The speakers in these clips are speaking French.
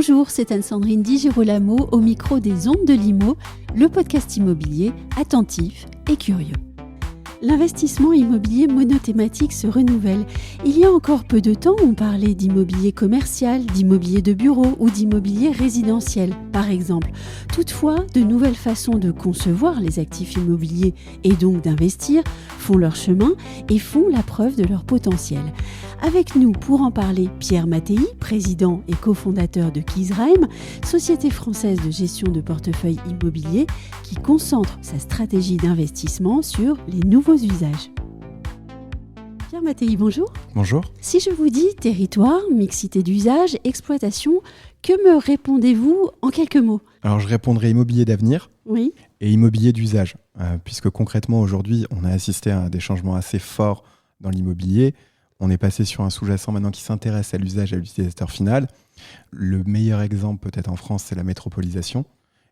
Bonjour, c'est Anne-Sandrine Di Girolamo au micro des Ondes de l'Imo, le podcast immobilier attentif et curieux. L'investissement immobilier monothématique se renouvelle. Il y a encore peu de temps, on parlait d'immobilier commercial, d'immobilier de bureau ou d'immobilier résidentiel, par exemple. Toutefois, de nouvelles façons de concevoir les actifs immobiliers et donc d'investir font leur chemin et font la preuve de leur potentiel. Avec nous pour en parler, Pierre Mattei, président et cofondateur de Keysrime, société française de gestion de portefeuille immobilier qui concentre sa stratégie d'investissement sur les nouveaux usages. Pierre Mattei, bonjour. Bonjour. Si je vous dis territoire, mixité d'usage, exploitation, que me répondez-vous en quelques mots ? Alors je répondrai immobilier d'avenir et immobilier d'usage, puisque concrètement aujourd'hui on a assisté à des changements assez forts dans l'immobilier. On est passé sur un sous-jacent maintenant qui s'intéresse à l'usage, à l'utilisateur final. Le meilleur exemple peut-être en France, c'est la métropolisation.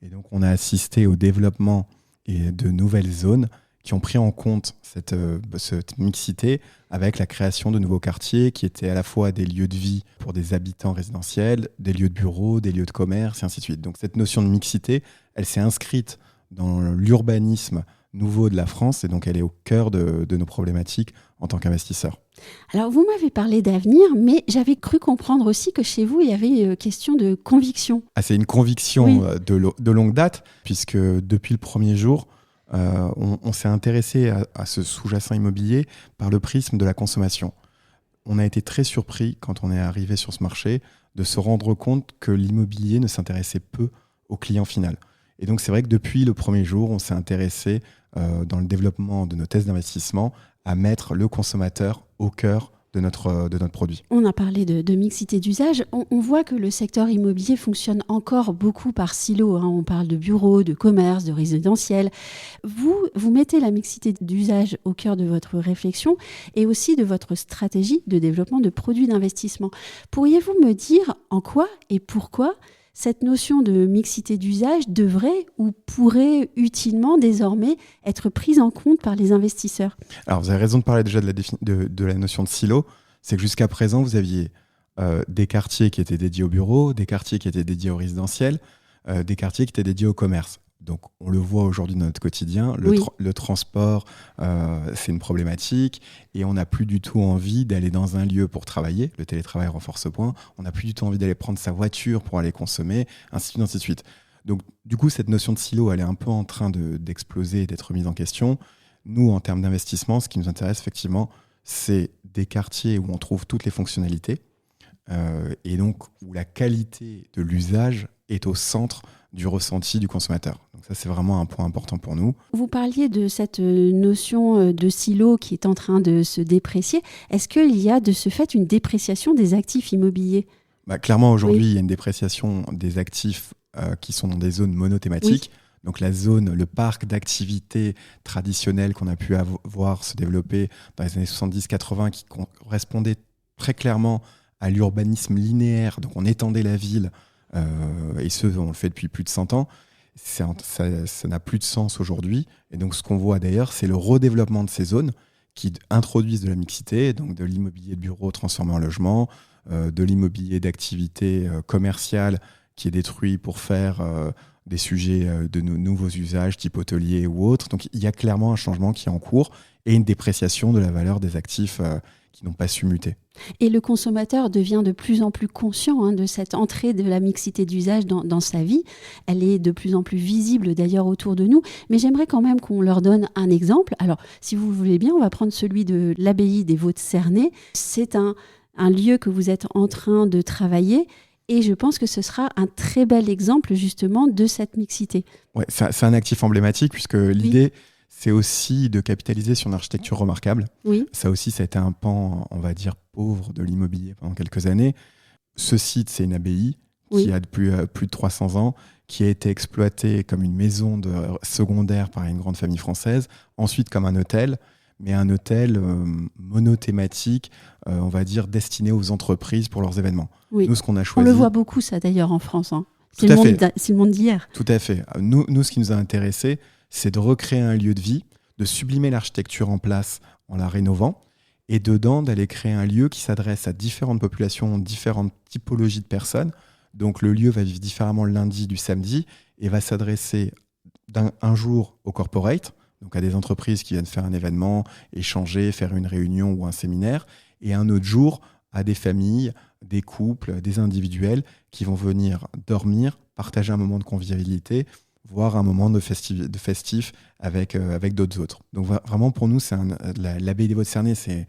Et donc on a assisté au développement de nouvelles zones qui ont pris en compte cette mixité avec la création de nouveaux quartiers qui étaient à la fois des lieux de vie pour des habitants résidentiels, des lieux de bureaux, des lieux de commerce, et ainsi de suite. Donc cette notion de mixité, elle s'est inscrite dans l'urbanisme nouveau de la France et donc elle est au cœur de nos problématiques en tant qu'investisseur. Alors vous m'avez parlé d'avenir, mais j'avais cru comprendre aussi que chez vous, il y avait question de conviction. C'est une conviction de longue date, puisque depuis le premier jour, on s'est intéressé à ce sous-jacent immobilier par le prisme de la consommation. On a été très surpris quand on est arrivé sur ce marché de se rendre compte que l'immobilier ne s'intéressait peu au client final. Et donc c'est vrai que depuis le premier jour, on s'est intéressé dans le développement de nos thèses d'investissement à mettre le consommateur au cœur de notre produit. On a parlé de mixité d'usage. On voit que le secteur immobilier fonctionne encore beaucoup par silos. On parle de bureaux, de commerce, de résidentiel. Vous mettez la mixité d'usage au cœur de votre réflexion et aussi de votre stratégie de développement de produits d'investissement. Pourriez-vous me dire en quoi et pourquoi cette notion de mixité d'usage devrait ou pourrait utilement désormais être prise en compte par les investisseurs ? Alors vous avez raison de parler déjà de la notion de silo. C'est que jusqu'à présent, vous aviez des quartiers qui étaient dédiés au bureau, des quartiers qui étaient dédiés au résidentiel, des quartiers qui étaient dédiés au commerce. Donc on le voit aujourd'hui dans notre quotidien, le transport, c'est une problématique et on n'a plus du tout envie d'aller dans un lieu pour travailler. Le télétravail renforce ce point. On n'a plus du tout envie d'aller prendre sa voiture pour aller consommer, ainsi de suite. Donc du coup, cette notion de silo, elle est un peu en train d'exploser et d'être mise en question. Nous, en termes d'investissement, ce qui nous intéresse effectivement, c'est des quartiers où on trouve toutes les fonctionnalités et donc où la qualité de l'usage est au centre du ressenti du consommateur. Donc ça, c'est vraiment un point important pour nous. Vous parliez de cette notion de silo qui est en train de se déprécier. Est-ce qu'il y a de ce fait une dépréciation des actifs immobiliers ? Clairement, aujourd'hui, il y a une dépréciation des actifs qui sont dans des zones monothématiques. Donc la zone, le parc d'activités traditionnelles qu'on a pu voir se développer dans les années 70-80 qui correspondait très clairement à l'urbanisme linéaire. Donc on étendait la ville et on le fait depuis plus de 100 ans. Ça n'a plus de sens aujourd'hui. Et donc ce qu'on voit d'ailleurs, c'est le redéveloppement de ces zones qui introduisent de la mixité, donc de l'immobilier de bureau transformé en logement, de l'immobilier d'activité commerciale qui est détruit pour faire des sujets de nouveaux usages type hôtelier ou autres. Donc il y a clairement un changement qui est en cours et une dépréciation de la valeur des actifs qui n'ont pas su muter. Et le consommateur devient de plus en plus conscient de cette entrée de la mixité d'usage dans sa vie. Elle est de plus en plus visible d'ailleurs autour de nous. Mais j'aimerais quand même qu'on leur donne un exemple. Alors, si vous le voulez bien, on va prendre celui de l'abbaye des Vaux-de-Cernay. C'est un lieu que vous êtes en train de travailler. Et je pense que ce sera un très bel exemple justement de cette mixité. Ouais, c'est un actif emblématique puisque l'idée, c'est aussi de capitaliser sur une architecture remarquable. Ça aussi, ça a été un pan, on va dire, pauvre de l'immobilier pendant quelques années. Ce site, c'est une abbaye qui a plus de 300 ans, qui a été exploitée comme une maison secondaire par une grande famille française, ensuite comme un hôtel, mais un hôtel monothématique, on va dire, destiné aux entreprises pour leurs événements. Nous, ce qu'on a choisi... On le voit beaucoup, ça, d'ailleurs, en France. C'est le monde d'hier. Tout à fait. Nous, ce qui nous a intéressés, c'est de recréer un lieu de vie, de sublimer l'architecture en place en la rénovant, et dedans, d'aller créer un lieu qui s'adresse à différentes populations, différentes typologies de personnes, Donc le lieu va vivre différemment le lundi du samedi et va s'adresser un jour au corporate, donc à des entreprises qui viennent faire un événement, échanger, faire une réunion ou un séminaire, et un autre jour à des familles, des couples, des individuels qui vont venir dormir, partager un moment de convivialité, voire un moment de festif avec d'autres autres. Donc vraiment pour nous, l'abbaye des Vaux-de-Cernay, c'est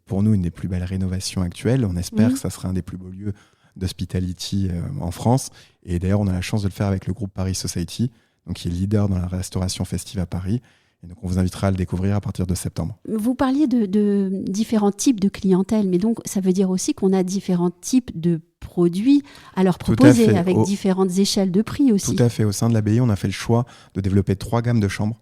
pour nous une des plus belles rénovations actuelles. On espère que ça sera un des plus beaux lieux d'hospitality en France. Et d'ailleurs, on a la chance de le faire avec le groupe Paris Society, donc qui est leader dans la restauration festive à Paris. Et donc, on vous invitera à le découvrir à partir de septembre. Vous parliez de différents types de clientèle, mais donc ça veut dire aussi qu'on a différents types de produits à leur proposer, avec différentes échelles de prix aussi. Tout à fait. Au sein de l'abbaye, on a fait le choix de développer 3 gammes de chambres.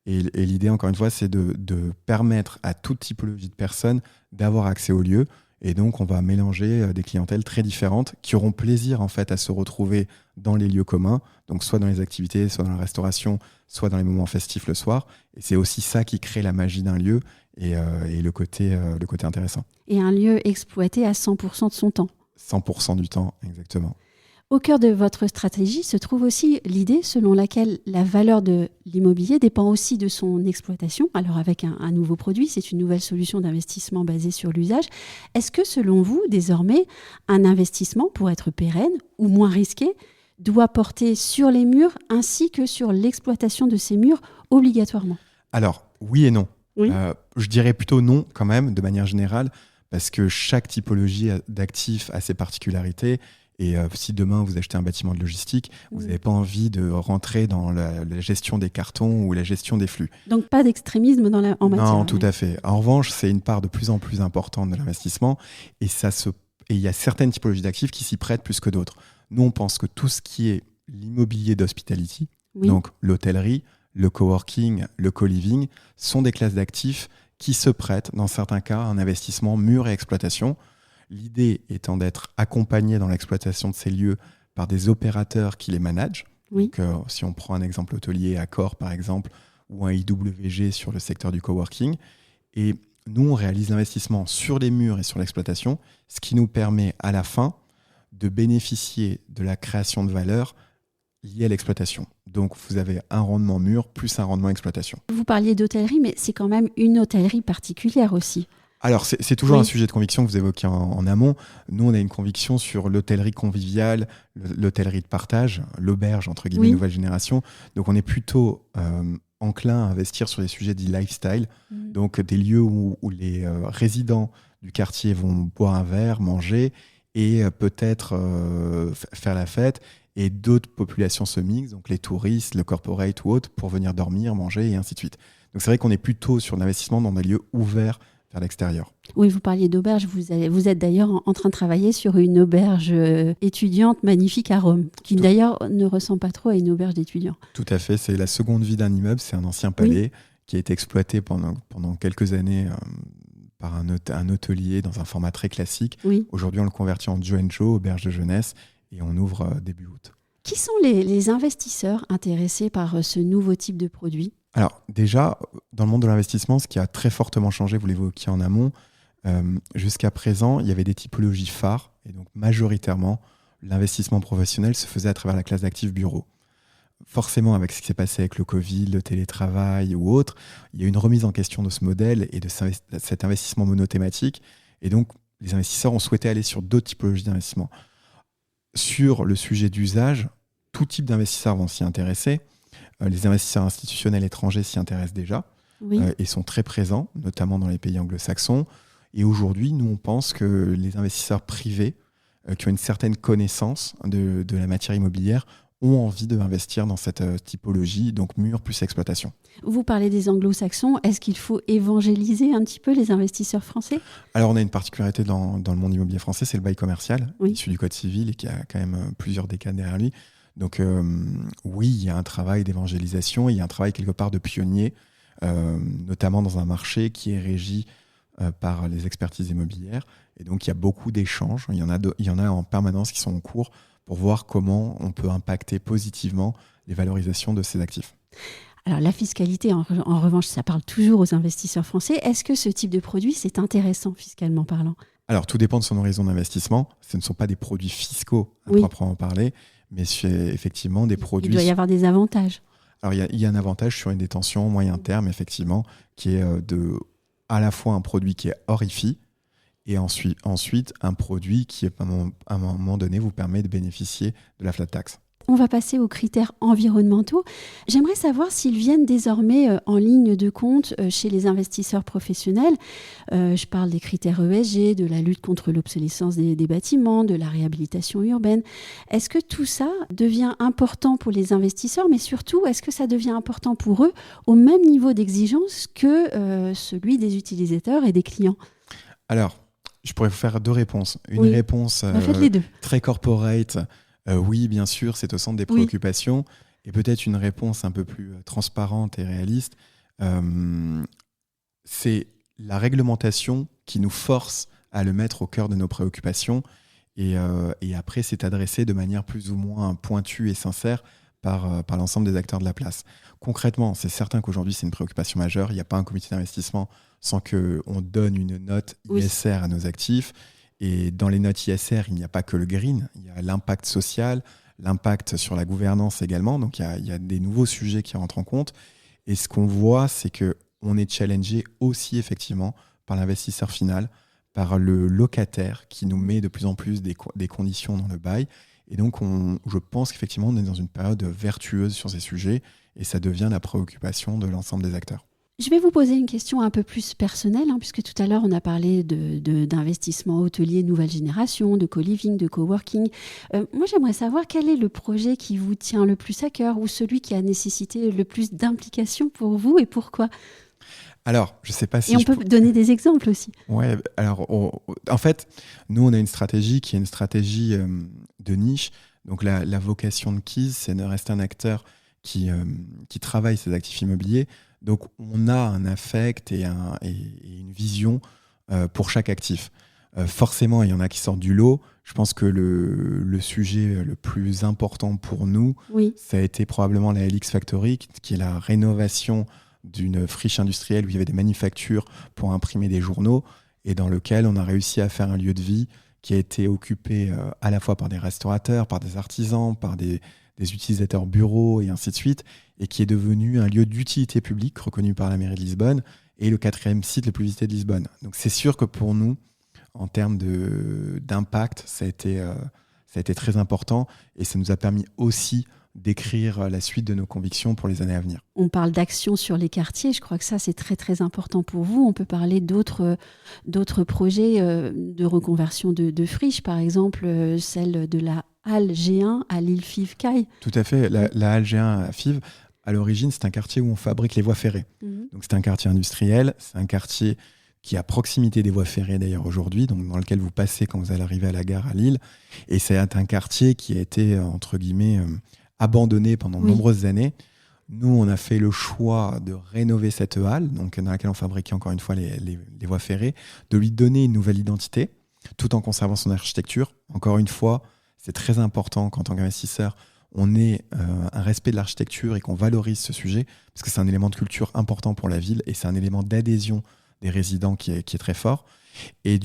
Et l'idée, encore une fois, c'est de permettre à toute typologie de personnes d'avoir accès au lieu. Et donc, on va mélanger des clientèles très différentes qui auront plaisir en fait à se retrouver dans les lieux communs, donc soit dans les activités, soit dans la restauration, soit dans les moments festifs le soir. Et c'est aussi ça qui crée la magie d'un lieu et le côté intéressant. Et un lieu exploité à 100% de son temps. 100% du temps, exactement. Au cœur de votre stratégie se trouve aussi l'idée selon laquelle la valeur de l'immobilier dépend aussi de son exploitation. Alors avec un nouveau produit, c'est une nouvelle solution d'investissement basée sur l'usage. Est-ce que selon vous, désormais, un investissement, pour être pérenne ou moins risqué, doit porter sur les murs ainsi que sur l'exploitation de ces murs obligatoirement ? Alors, oui et non. Oui. Je dirais plutôt non quand même, de manière générale, parce que chaque typologie d'actifs a ses particularités. Et si demain vous achetez un bâtiment de logistique, vous n'avez pas envie de rentrer dans la gestion des cartons ou la gestion des flux. Donc pas d'extrémisme en matière. Non, tout à fait. En revanche, c'est une part de plus en plus importante de l'investissement et il y a certaines typologies d'actifs qui s'y prêtent plus que d'autres. Nous, on pense que tout ce qui est l'immobilier d'hospitality, donc l'hôtellerie, le coworking, le co-living, sont des classes d'actifs qui se prêtent, dans certains cas, à un investissement mûr et exploitation. L'idée étant d'être accompagné dans l'exploitation de ces lieux par des opérateurs qui les managent. Oui. Donc, si on prend un exemple hôtelier, Accor par exemple, ou un IWG sur le secteur du coworking. Et nous, on réalise l'investissement sur les murs et sur l'exploitation, ce qui nous permet à la fin de bénéficier de la création de valeur liée à l'exploitation. Donc, vous avez un rendement mur plus un rendement exploitation. Vous parliez d'hôtellerie, mais c'est quand même une hôtellerie particulière aussi. Alors, c'est toujours un sujet de conviction que vous évoquez en amont. Nous, on a une conviction sur l'hôtellerie conviviale, l'hôtellerie de partage, l'auberge, entre guillemets, nouvelle génération. Donc, on est plutôt enclin à investir sur des sujets dits lifestyle, donc des lieux où les résidents du quartier vont boire un verre, manger et peut-être faire la fête. Et d'autres populations se mixent, donc les touristes, le corporate ou autres, pour venir dormir, manger et ainsi de suite. Donc, c'est vrai qu'on est plutôt sur l'investissement dans des lieux ouverts vers l'extérieur. Oui, vous parliez d'auberge. Vous êtes d'ailleurs en train de travailler sur une auberge étudiante magnifique à Rome, qui d'ailleurs ne ressemble pas trop à une auberge d'étudiants. Tout à fait. C'est la seconde vie d'un immeuble. C'est un ancien palais qui a été exploité pendant quelques années par un hôtelier dans un format très classique. Oui. Aujourd'hui, on le convertit en Joe & Joe, auberge de jeunesse, et on ouvre début août. Qui sont les investisseurs intéressés par ce nouveau type de produit ? Alors déjà, dans le monde de l'investissement, ce qui a très fortement changé, vous l'évoquiez en amont, jusqu'à présent, il y avait des typologies phares, et donc majoritairement, l'investissement professionnel se faisait à travers la classe d'actifs bureaux. Forcément, avec ce qui s'est passé avec le Covid, le télétravail ou autre, il y a eu une remise en question de ce modèle et de cet investissement monothématique, et donc les investisseurs ont souhaité aller sur d'autres typologies d'investissement. Sur le sujet d'usage, tout type d'investisseurs vont s'y intéresser. Les investisseurs institutionnels étrangers s'y intéressent déjà et sont très présents, notamment dans les pays anglo-saxons. Et aujourd'hui, nous, on pense que les investisseurs privés qui ont une certaine connaissance de la matière immobilière ont envie d'investir dans cette typologie, donc mur plus exploitation. Vous parlez des anglo-saxons. Est-ce qu'il faut évangéliser un petit peu les investisseurs français ? Alors, on a une particularité dans le monde immobilier français, c'est le bail commercial, issu du Code civil et qui a quand même plusieurs décades derrière lui. Donc oui, il y a un travail d'évangélisation, il y a un travail quelque part de pionnier, notamment dans un marché qui est régi par les expertises immobilières. Et donc il y a beaucoup d'échanges, il y en a en permanence qui sont en cours pour voir comment on peut impacter positivement les valorisations de ces actifs. Alors la fiscalité, en revanche, ça parle toujours aux investisseurs français. Est-ce que ce type de produit, c'est intéressant fiscalement parlant ? Alors, tout dépend de son horizon d'investissement. Ce ne sont pas des produits fiscaux à proprement parler, mais c'est effectivement des produits... Il doit y avoir des avantages. Alors, il y a un avantage sur une détention moyen terme, effectivement, qui est à la fois un produit qui est hors IFI, et ensuite un produit qui, à un moment donné, vous permet de bénéficier de la flat tax. On va passer aux critères environnementaux. J'aimerais savoir s'ils viennent désormais en ligne de compte chez les investisseurs professionnels. Je parle des critères ESG, de la lutte contre l'obsolescence des bâtiments, de la réhabilitation urbaine. Est-ce que tout ça devient important pour les investisseurs, mais surtout, est-ce que ça devient important pour eux au même niveau d'exigence que celui des utilisateurs et des clients ? Alors, je pourrais vous faire deux réponses. Une réponse faites les deux. Très corporate. Oui, bien sûr, c'est au centre des préoccupations. Et peut-être une réponse un peu plus transparente et réaliste. C'est la réglementation qui nous force à le mettre au cœur de nos préoccupations. Et après, c'est adressé de manière plus ou moins pointue et sincère par l'ensemble des acteurs de la place. Concrètement, c'est certain qu'aujourd'hui, c'est une préoccupation majeure. Il n'y a pas un comité d'investissement sans qu'on donne une note ISR à nos actifs. Et dans les notes ISR, il n'y a pas que le green, il y a l'impact social, l'impact sur la gouvernance également. Donc, il y a des nouveaux sujets qui rentrent en compte. Et ce qu'on voit, c'est qu'on est challengé aussi effectivement par l'investisseur final, par le locataire qui nous met de plus en plus des conditions dans le bail. Et donc, je pense qu'effectivement, on est dans une période vertueuse sur ces sujets et ça devient la préoccupation de l'ensemble des acteurs. Je vais vous poser une question un peu plus personnelle, puisque tout à l'heure, on a parlé d'investissement hôtelier nouvelle génération, de co-living, de coworking. Moi, j'aimerais savoir quel est le projet qui vous tient le plus à cœur ou celui qui a nécessité le plus d'implication pour vous et pourquoi ? Alors, je ne sais pas si... Et on peut donner des exemples aussi. Ouais, alors, en fait, nous, on a une stratégie qui est une stratégie de niche. Donc, la vocation de Keys, c'est de rester un acteur qui travaille ses actifs immobiliers. Donc, on a un affect et une vision pour chaque actif. Forcément, il y en a qui sortent du lot. Je pense que le sujet le plus important pour nous, ça a été probablement la LX Factory, qui est la rénovation d'une friche industrielle où il y avait des manufactures pour imprimer des journaux et dans lequel on a réussi à faire un lieu de vie qui a été occupé à la fois par des restaurateurs, par des artisans, par des utilisateurs bureaux et ainsi de suite, et qui est devenu un lieu d'utilité publique reconnu par la mairie de Lisbonne et le 4e site le plus visité de Lisbonne. Donc c'est sûr que pour nous, en termes d'impact, ça a été très important et ça nous a permis aussi d'écrire la suite de nos convictions pour les années à venir. On parle d'action sur les quartiers, je crois que ça c'est très très important pour vous. On peut parler d'autres projets de reconversion de friches, par exemple celle de la Halle G1 à l'île Fives-Caille. Tout à fait, la Halle G1 à Fives, à l'origine c'est un quartier où on fabrique les voies ferrées. Donc c'est un quartier industriel, c'est un quartier qui est à proximité des voies ferrées d'ailleurs aujourd'hui, donc dans lequel vous passez quand vous allez arriver à la gare à Lille. Et c'est un quartier qui a été, entre guillemets, abandonné pendant de nombreuses années. Nous, on a fait le choix de rénover cette halle, donc dans laquelle on fabriquait encore une fois les voies ferrées, de lui donner une nouvelle identité, tout en conservant son architecture. Encore une fois, c'est très important qu'en tant qu'investisseur, on ait un respect de l'architecture et qu'on valorise ce sujet, parce que c'est un élément de culture important pour la ville et c'est un élément d'adhésion des résidents qui est très fort. Et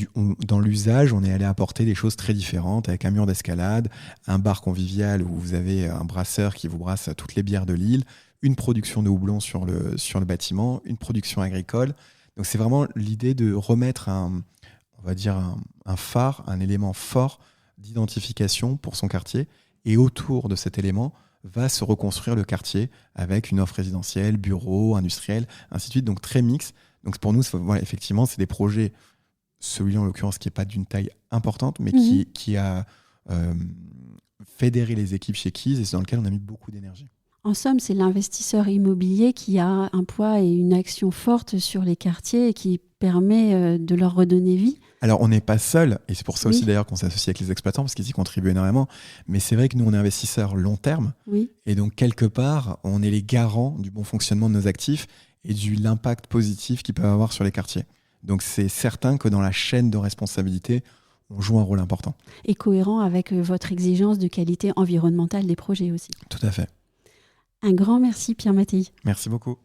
dans l'usage, on est allé apporter des choses très différentes, avec un mur d'escalade, un bar convivial où vous avez un brasseur qui vous brasse toutes les bières de l'île, une production de houblon sur le bâtiment, une production agricole. Donc c'est vraiment l'idée de remettre un phare, un élément fort d'identification pour son quartier. Et autour de cet élément va se reconstruire le quartier avec une offre résidentielle, bureau, industriel, ainsi de suite. Donc très mix. Donc pour nous, effectivement, c'est des projets, celui en l'occurrence qui n'est pas d'une taille importante, mais qui a fédéré les équipes chez Keys et c'est dans lequel on a mis beaucoup d'énergie. En somme, c'est l'investisseur immobilier qui a un poids et une action forte sur les quartiers et qui permet de leur redonner vie. Alors, on n'est pas seul, et c'est pour ça aussi d'ailleurs qu'on s'associe avec les exploitants, parce qu'ils y contribuent énormément, mais c'est vrai que nous, on est investisseurs long terme, et donc quelque part, on est les garants du bon fonctionnement de nos actifs et de l'impact positif qu'ils peuvent avoir sur les quartiers. Donc, c'est certain que dans la chaîne de responsabilité, on joue un rôle important. Et cohérent avec votre exigence de qualité environnementale des projets aussi. Tout à fait. Un grand merci Pierre Mattei. Merci beaucoup.